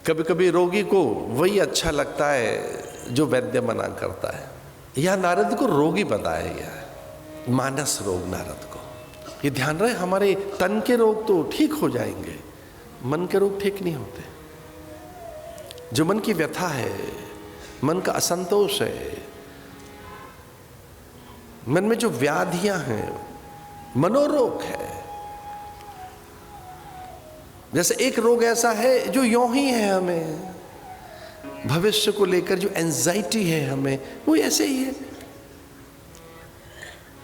कभी कभी रोगी को वही अच्छा लगता है जो वैद्य मना करता है। यह नारद को रोगी बताया गया है, मानस रोग नारद को। ये ध्यान रहे, हमारे तन के रोग तो ठीक हो जाएंगे, मन के रोग ठीक नहीं होते। जो मन की व्यथा है, मन का असंतोष है, मन में जो व्याधियां हैं, मनोरोग है। जैसे एक रोग ऐसा है जो यूं ही है, हमें भविष्य को लेकर जो एंजाइटी है हमें, वो ऐसे ही है।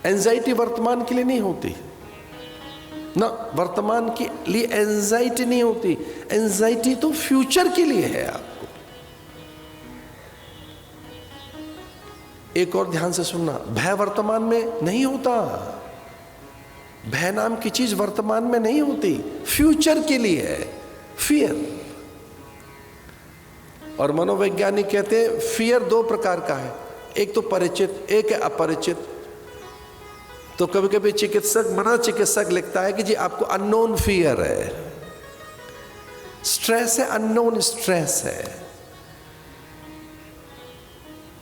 एंजाइटी वर्तमान के लिए नहीं होती ना, वर्तमान के लिए एंजाइटी नहीं होती, एंजाइटी तो फ्यूचर के लिए है आपको। एक और ध्यान से सुनना, भय वर्तमान में नहीं होता, भय नाम की चीज वर्तमान में नहीं होती, फ्यूचर के लिए है फियर। और मनोवैज्ञानिक कहते हैं फियर दो प्रकार का है, एक तो परिचित, एक है अपरिचित। तो कभी कभी चिकित्सक, मनोचिकित्सक लिखता है कि जी आपको अननोन फियर है, स्ट्रेस है, अननोन स्ट्रेस है।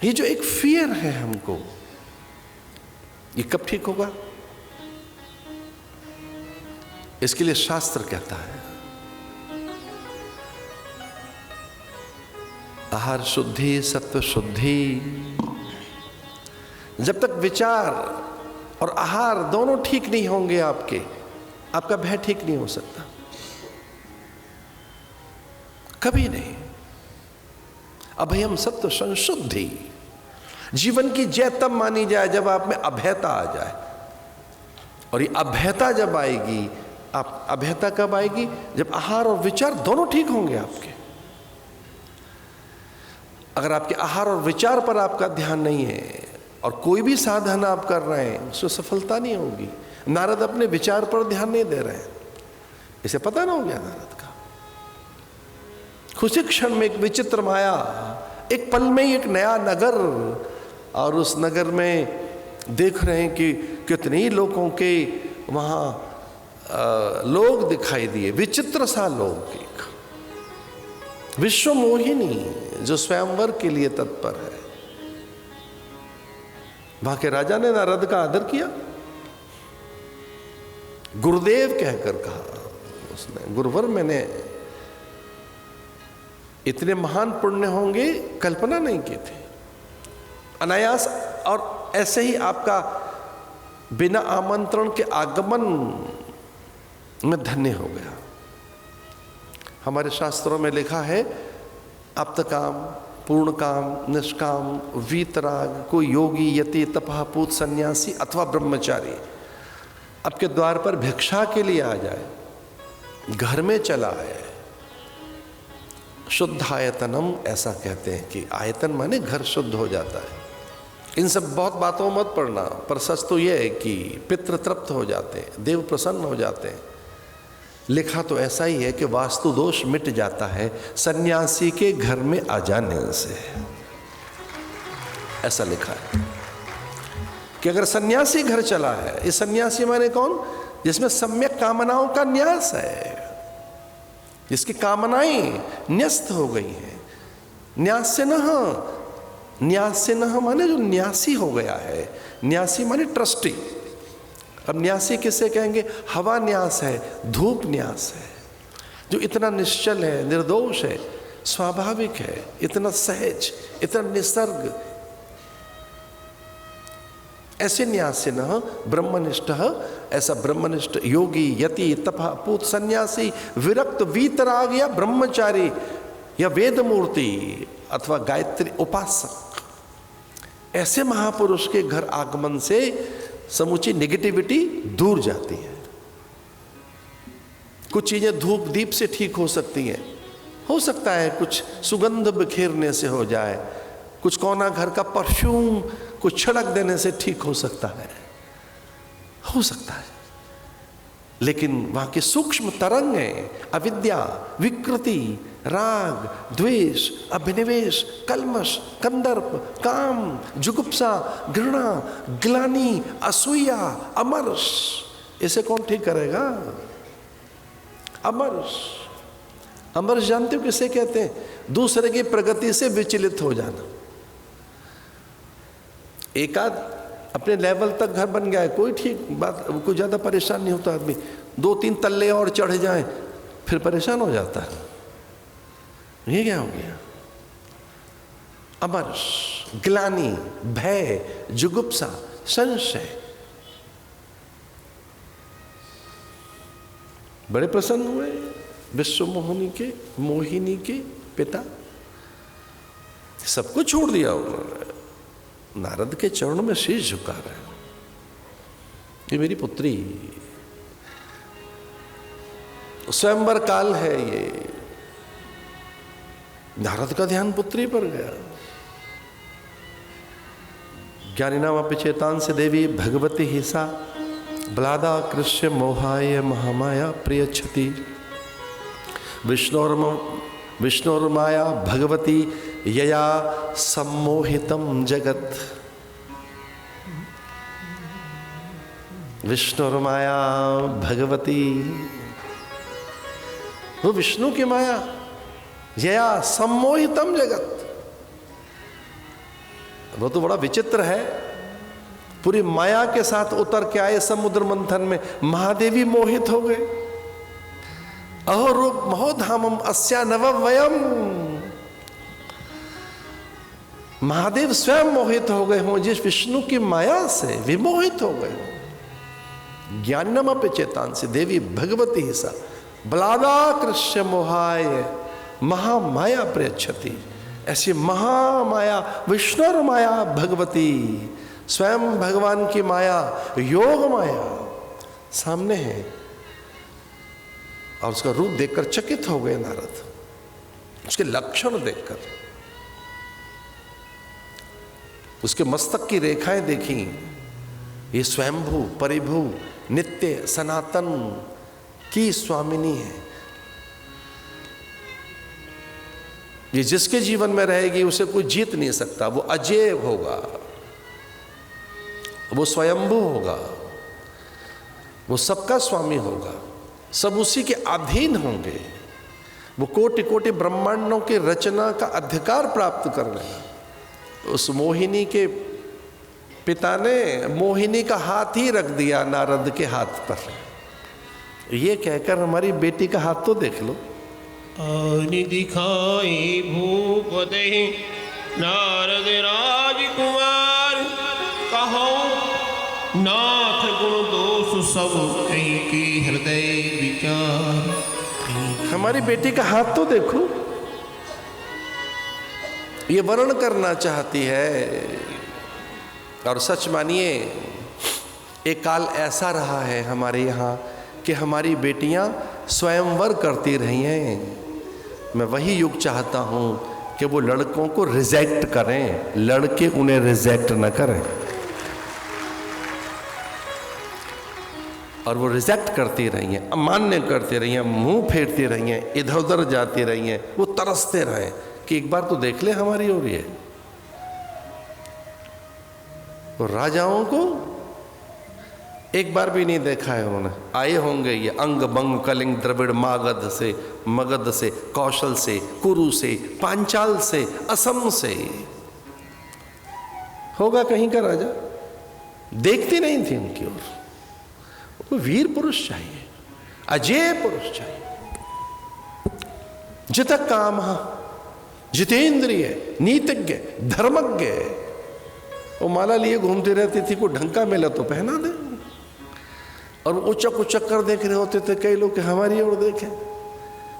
ये जो एक फियर है हमको, ये कब ठीक होगा? इसके लिए शास्त्र कहता है आहार शुद्धि, सत्व शुद्धि। जब तक विचार और आहार दोनों ठीक नहीं होंगे आपके, आपका भय ठीक नहीं हो सकता, कभी नहीं। अभयम सत्व संशुद्धि। जीवन की जय तब मानी जाए जब आप में अभयता आ जाए। और ये अभयता जब आएगी, आप अभयता कब आएगी? जब आहार और विचार दोनों ठीक होंगे आपके। अगर आपके आहार और विचार पर आपका ध्यान नहीं है और कोई भी साधन आप कर रहे हैं, उसमें सफलता नहीं होगी। नारद अपने विचार पर ध्यान नहीं दे रहे हैं, इसे पता ना हो गया नारद का। खुशी क्षण में एक विचित्र माया, एक पल में ही एक नया नगर, और उस नगर में देख रहे हैं कि कितने लोगों के वहां लोग दिखाई दिए, विचित्र सा लोग, एक विश्व मोहिनी जो स्वयंवर के लिए तत्पर है। वहां के राजा ने नारद का आदर किया, गुरुदेव कहकर कहा उसने, गुरुवर मैंने इतने महान पुण्य होंगे कल्पना नहीं की थी। अनायास और ऐसे ही आपका बिना आमंत्रण के आगमन में धन्य हो गया। हमारे शास्त्रों में लिखा है आप्तकाम, पूर्ण काम, निष्काम, वीतराग, कोई योगी, यति, तपः, पूत, सन्यासी अथवा ब्रह्मचारी आपके द्वार पर भिक्षा के लिए आ जाए, घर में चला आए, शुद्ध आयतनम, ऐसा कहते हैं कि आयतन माने घर शुद्ध हो जाता है। इन सब बहुत बातों मत पढ़ना, पर सच तो यह है कि पितृ तृप्त हो जाते हैं, देव प्रसन्न हो जाते हैं। लिखा तो ऐसा ही है कि वास्तु दोष मिट जाता है सन्यासी के घर में आ जाने से, ऐसा लिखा है कि अगर सन्यासी घर चला है, इस सन्यासी माने कौन? जिसमें सम्यक कामनाओं का न्यास है, जिसकी कामनाएं न्यस्त हो गई हैं। न्यास से न, न्यास से न माने जो न्यासी हो गया है, न्यासी माने ट्रस्टी। अब न्यासी किसे कहेंगे? हवा न्यास है, धूप न्यास है, जो इतना निश्चल है, निर्दोष है, स्वाभाविक है, इतना सहज, इतना निसर्ग। ऐसे न्यास से न ब्रह्मनिष्ठ, ऐसा ब्रह्मनिष्ठ योगी, यति, तपः, पूत, सन्यासी, विरक्त, वीतराग या ब्रह्मचारी या वेदमूर्ति अथवा गायत्री उपासक, ऐसे महापुरुष के घर आगमन से समूची नेगेटिविटी दूर जाती है। कुछ चीजें धूप दीप से ठीक हो सकती हैं, हो सकता है कुछ सुगंध बिखेरने से हो जाए, कुछ कोना घर का परफ्यूम कुछ छिड़क देने से ठीक हो सकता है, हो सकता है। लेकिन वहां की सूक्ष्म तरंगें, अविद्या, विकृति, राग, द्वेष, अभिनिवेश, कल्मश, कंदर्प, काम, जुगुप्सा, घृणा, ग्लानि, असूया, अमर्ष, इसे कौन ठीक करेगा? अमर्ष, अमरस जानते हो किसे कहते हैं? दूसरे की प्रगति से विचलित हो जाना। एक आध अपने लेवल तक घर बन गया है, कोई ठीक बात, कोई ज़्यादा परेशान नहीं होता आदमी। 2-3 तल्ले और चढ़ जाए फिर परेशान हो जाता है। ये क्या हो गया? अमरस, ग्लानि, भय, जुगुप्सा, संशय। बड़े प्रसन्न हुए विश्व मोहिनी के पिता, सब कुछ छोड़ दिया उन्होंने, नारद के चरणों में शीश झुका रहे हैं। ये मेरी पुत्री, स्वयंवर काल है ये। नारद का ध्यान पुत्री पर गया। ज्ञानिनामपि चेतांसि देवी भगवती हिसा ब्लादा कृष्य मोहाय महामाया प्रियच्छति। विष्णोर्माया भगवती यया सम्मोहितम जगत। विष्णुर्माया भगवती, वो विष्णु की माया, यया सम्मोहितम जगत। वो तो बड़ा विचित्र है, पूरी माया के साथ उतर के आए समुद्र मंथन में, महादेवी मोहित हो गए। अहो रूप महोधामम अस्या नववयम, महादेव स्वयं मोहित हो गए हों जिस विष्णु की माया से, विमोहित हो गए हों। ज्ञानमपि चेतांसि देवी भगवती हिसा ब्लादा कृष्य मोहाय महामाया प्रयच्छति। ऐसी महामाया, विष्णु माया भगवती, स्वयं भगवान की माया, योग माया सामने है। और उसका रूप देखकर चकित हो गए नारद, उसके लक्षण देखकर। उसके मस्तक की रेखाएं देखी, ये स्वयंभू परिभू नित्य सनातन की स्वामिनी है। ये जिसके जीवन में रहेगी उसे कोई जीत नहीं सकता। वो अजेय होगा, वो स्वयंभू होगा, वो सबका स्वामी होगा, सब उसी के अधीन होंगे। वो कोटि कोटि ब्रह्मांडों के रचना का अधिकार प्राप्त कर लेगा। उस मोहिनी के पिता ने मोहिनी का हाथ ही रख दिया नारद के हाथ पर। ये कहकर हमारी बेटी का हाथ तो देख लो। आनि दिखाई भूपते नारद राजकुमार, कहो नाथ गुण दोष सब कहीं की हृदय विचार। हमारी बेटी का हाथ तो देखो, ये वर्णन करना चाहती है। और सच मानिए, एक काल ऐसा रहा है हमारे यहाँ कि हमारी बेटियां स्वयंवर करती रही हैं। मैं वही युग चाहता हूँ कि वो लड़कों को रिजेक्ट करें, लड़के उन्हें रिजेक्ट न करें। और वो रिजेक्ट करती रही हैं, अमान्य करती रही हैं, मुंह फेरती रही हैं, इधर उधर जाती रही हैं। वो तरसते रहे कि एक बार तो देख ले हमारी ओर। ये तो राजाओं को एक बार भी नहीं देखा है उन्होंने। आए होंगे ये अंग बंग कलिंग द्रविड़ मागध से, मगध से, कौशल से, कुरु से, पांचाल से, असम से। होगा कहीं का राजा, देखती नहीं थी उनकी ओर। कोई वीर पुरुष चाहिए, अजेय पुरुष चाहिए, जित काम, जितेंद्रिय, नीतिज्ञ, धर्मज्ञ। वो माला लिए घूमती रहती थी, कोई ढंग का मिला तो पहना दे। और उचक उचक कर देख रहे होते थे कई लोग कि हमारी ओर देखें।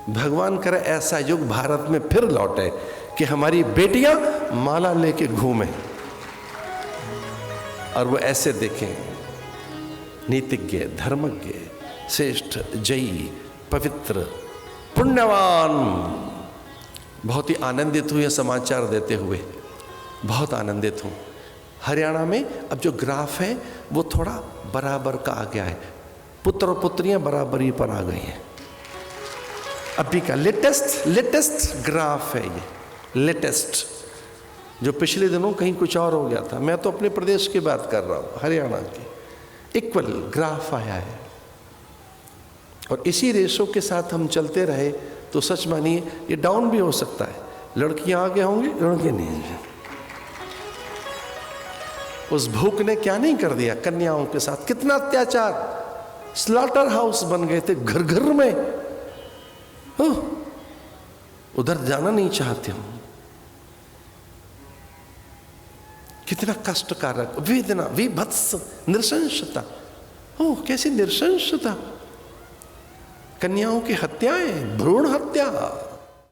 भगवान करे ऐसा युग भारत में फिर लौटे कि हमारी बेटियां माला लेके घूमें और वो ऐसे देखें, नीतिज्ञ, धर्मज्ञ, श्रेष्ठ, जयी, पवित्र, पुण्यवान। बहुत ही आनंदित हुए समाचार देते हुए, बहुत आनंदित हूँ। हरियाणा में अब जो ग्राफ है वो थोड़ा बराबर का आ गया है, पुत्र और पुत्रियां बराबरी पर आ गई हैं। अभी का लेटेस्ट ग्राफ है ये, लेटेस्ट। जो पिछले दिनों कहीं कुछ और हो गया था। मैं तो अपने प्रदेश की बात कर रहा हूँ, हरियाणा की। इक्वल ग्राफ आया है और इसी रेशों के साथ हम चलते रहे तो सच मानिए ये डाउन भी हो सकता है। लड़कियां आगे होंगी, लड़के नहीं। उस भूख ने क्या नहीं कर दिया कन्याओं के साथ, कितना अत्याचार। स्लॉटर हाउस बन गए थे घर घर में। उधर जाना नहीं चाहते हम। कितना कष्टकारक, वेदना, विभत्स, नृशंसता। ओह कैसी नृशंसता। कन्याओं की हत्याएं, भ्रूण हत्या।